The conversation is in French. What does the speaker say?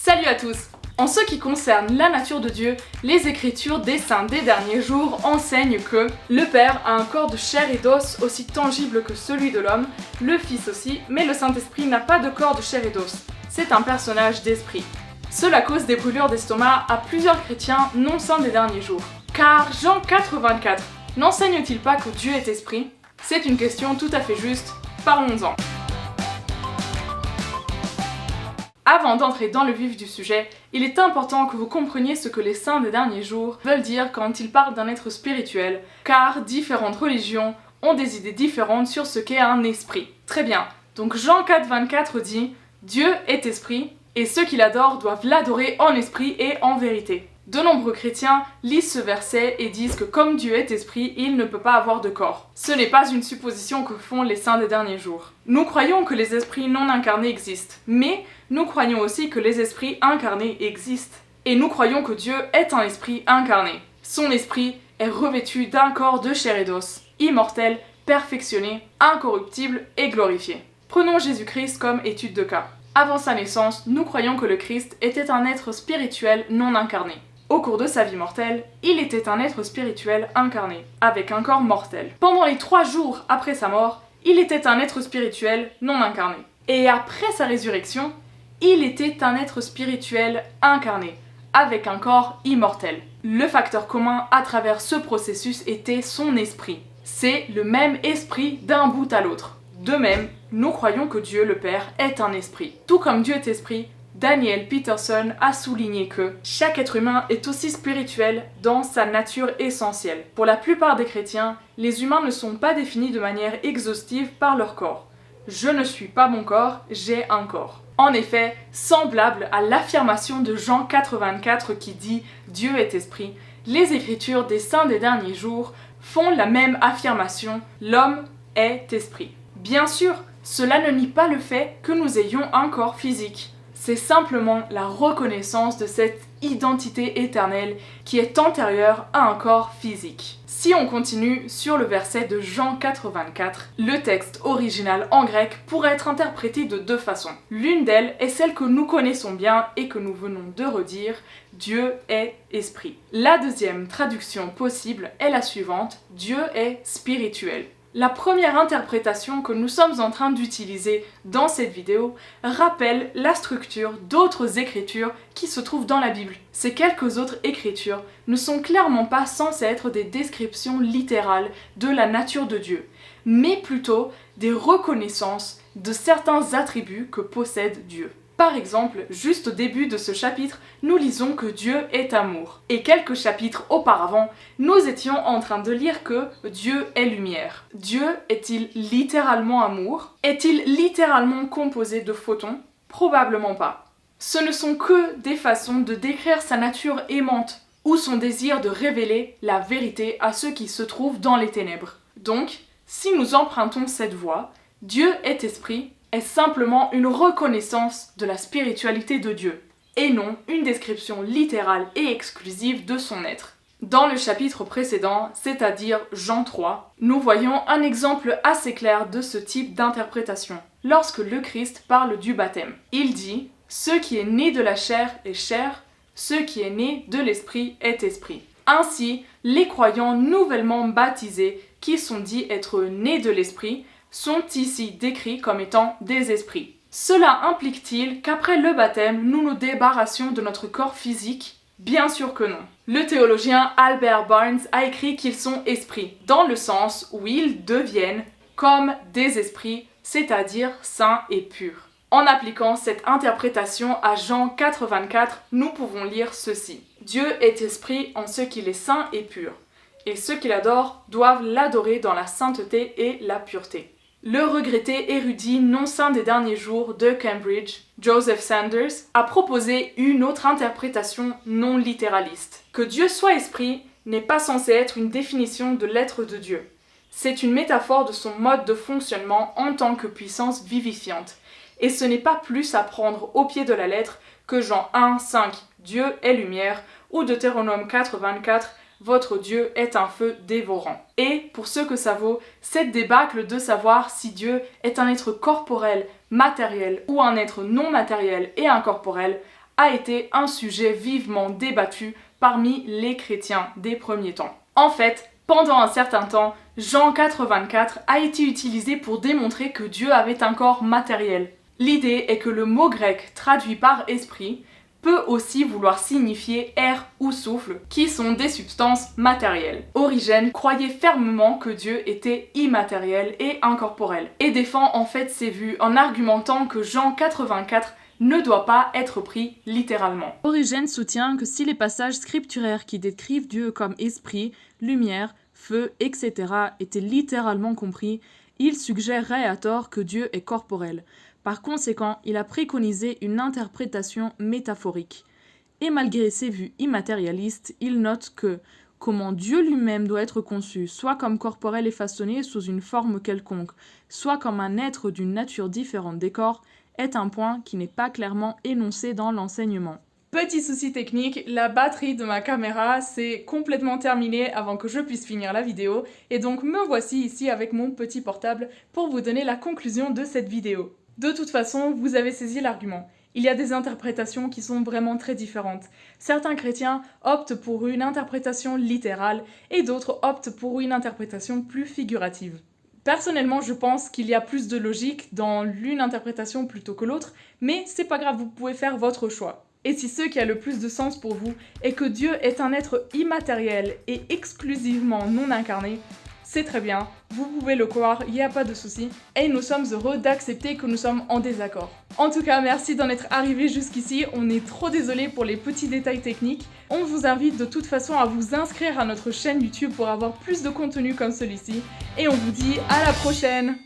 Salut à tous! En ce qui concerne la nature de Dieu, les Écritures des saints des derniers jours enseignent que le Père a un corps de chair et d'os aussi tangible que celui de l'homme, le Fils aussi, mais le Saint-Esprit n'a pas de corps de chair et d'os. C'est un personnage d'esprit. Cela cause des brûlures d'estomac à plusieurs chrétiens non saints des derniers jours. Car Jean 4,24 n'enseigne-t-il pas que Dieu est esprit? C'est une question tout à fait juste, parlons-en. Avant d'entrer dans le vif du sujet, il est important que vous compreniez ce que les saints des derniers jours veulent dire quand ils parlent d'un être spirituel, car différentes religions ont des idées différentes sur ce qu'est un esprit. Très bien, donc Jean 4,24 dit « Dieu est esprit, et ceux qui l'adorent doivent l'adorer en esprit et en vérité ». De nombreux chrétiens lisent ce verset et disent que comme Dieu est esprit, il ne peut pas avoir de corps. Ce n'est pas une supposition que font les saints des derniers jours. Nous croyons que les esprits non incarnés existent, mais nous croyons aussi que les esprits incarnés existent. Et nous croyons que Dieu est un esprit incarné. Son esprit est revêtu d'un corps de chair et d'os, immortel, perfectionné, incorruptible et glorifié. Prenons Jésus-Christ comme étude de cas. Avant sa naissance, nous croyons que le Christ était un être spirituel non incarné. Au cours de sa vie mortelle, il était un être spirituel incarné, avec un corps mortel. Pendant les 3 jours après sa mort, il était un être spirituel non incarné. Et après sa résurrection, il était un être spirituel incarné, avec un corps immortel. Le facteur commun à travers ce processus était son esprit. C'est le même esprit d'un bout à l'autre. De même, nous croyons que Dieu le Père est un esprit. Tout comme Dieu est esprit, Daniel Peterson a souligné que chaque être humain est aussi spirituel dans sa nature essentielle. Pour la plupart des chrétiens, les humains ne sont pas définis de manière exhaustive par leur corps. Je ne suis pas mon corps, j'ai un corps. En effet, semblable à l'affirmation de Jean 4,24 qui dit « Dieu est esprit », les Écritures des saints des derniers jours font la même affirmation « L'homme est esprit ». Bien sûr, cela ne nie pas le fait que nous ayons un corps physique. C'est simplement la reconnaissance de cette identité éternelle qui est antérieure à un corps physique. Si on continue sur le verset de Jean 4,24, le texte original en grec pourrait être interprété de 2 façons. L'une d'elles est celle que nous connaissons bien et que nous venons de redire, Dieu est esprit. La deuxième traduction possible est la suivante, Dieu est spirituel. La première interprétation que nous sommes en train d'utiliser dans cette vidéo rappelle la structure d'autres écritures qui se trouvent dans la Bible. Ces quelques autres écritures ne sont clairement pas censées être des descriptions littérales de la nature de Dieu, mais plutôt des reconnaissances de certains attributs que possède Dieu. Par exemple, juste au début de ce chapitre, nous lisons que Dieu est amour. Et quelques chapitres auparavant, nous étions en train de lire que Dieu est lumière. Dieu est-il littéralement amour? Est-il littéralement composé de photons? Probablement pas. Ce ne sont que des façons de décrire sa nature aimante ou son désir de révéler la vérité à ceux qui se trouvent dans les ténèbres. Donc, si nous empruntons cette voie, Dieu est esprit, est simplement une reconnaissance de la spiritualité de Dieu, et non une description littérale et exclusive de son être. Dans le chapitre précédent, c'est-à-dire Jean 3, nous voyons un exemple assez clair de ce type d'interprétation, lorsque le Christ parle du baptême. Il dit « Ce qui est né de la chair est chair, ce qui est né de l'esprit est esprit ». Ainsi, les croyants nouvellement baptisés, qui sont dits être nés de l'esprit, sont ici décrits comme étant des esprits. Cela implique-t-il qu'après le baptême, nous nous débarrassions de notre corps physique? Bien sûr que non. Le théologien Albert Barnes a écrit qu'ils sont esprits, dans le sens où ils deviennent comme des esprits, c'est-à-dire saints et purs. En appliquant cette interprétation à Jean 4,24, nous pouvons lire ceci. Dieu est esprit en ce qu'il est saint et pur, et ceux qui l'adorent doivent l'adorer dans la sainteté et la pureté. Le regretté érudit non saint des derniers jours de Cambridge, Joseph Sanders, a proposé une autre interprétation non littéraliste. Que Dieu soit esprit n'est pas censé être une définition de l'être de Dieu. C'est une métaphore de son mode de fonctionnement en tant que puissance vivifiante. Et ce n'est pas plus à prendre au pied de la lettre que Jean 1,5, Dieu est lumière, ou Deutéronome 4,24, votre Dieu est un feu dévorant. Et, pour ce que ça vaut, cette débâcle de savoir si Dieu est un être corporel, matériel ou un être non matériel et incorporel a été un sujet vivement débattu parmi les chrétiens des premiers temps. En fait, pendant un certain temps, Jean 4,24 a été utilisé pour démontrer que Dieu avait un corps matériel. L'idée est que le mot grec traduit par esprit peut aussi vouloir signifier air ou souffle, qui sont des substances matérielles. Origène croyait fermement que Dieu était immatériel et incorporel, et défend en fait ses vues en argumentant que Jean 4,24 ne doit pas être pris littéralement. Origène soutient que si les passages scripturaires qui décrivent Dieu comme esprit, lumière, feu, etc. étaient littéralement compris, il suggérerait à tort que Dieu est corporel. Par conséquent, il a préconisé une interprétation métaphorique. Et malgré ses vues immatérialistes, il note que comment Dieu lui-même doit être conçu, soit comme corporel et façonné sous une forme quelconque, soit comme un être d'une nature différente des corps, est un point qui n'est pas clairement énoncé dans l'enseignement. Petit souci technique, la batterie de ma caméra s'est complètement terminée avant que je puisse finir la vidéo, et donc me voici ici avec mon petit portable pour vous donner la conclusion de cette vidéo. De toute façon, vous avez saisi l'argument. Il y a des interprétations qui sont vraiment très différentes. Certains chrétiens optent pour une interprétation littérale et d'autres optent pour une interprétation plus figurative. Personnellement, je pense qu'il y a plus de logique dans l'une interprétation plutôt que l'autre, mais c'est pas grave, vous pouvez faire votre choix. Et si ce qui a le plus de sens pour vous est que Dieu est un être immatériel et exclusivement non incarné, c'est très bien, vous pouvez le croire, il n'y a pas de souci, et nous sommes heureux d'accepter que nous sommes en désaccord. En tout cas, merci d'en être arrivé jusqu'ici, on est trop désolé pour les petits détails techniques. On vous invite de toute façon à vous inscrire à notre chaîne YouTube pour avoir plus de contenu comme celui-ci, et on vous dit à la prochaine!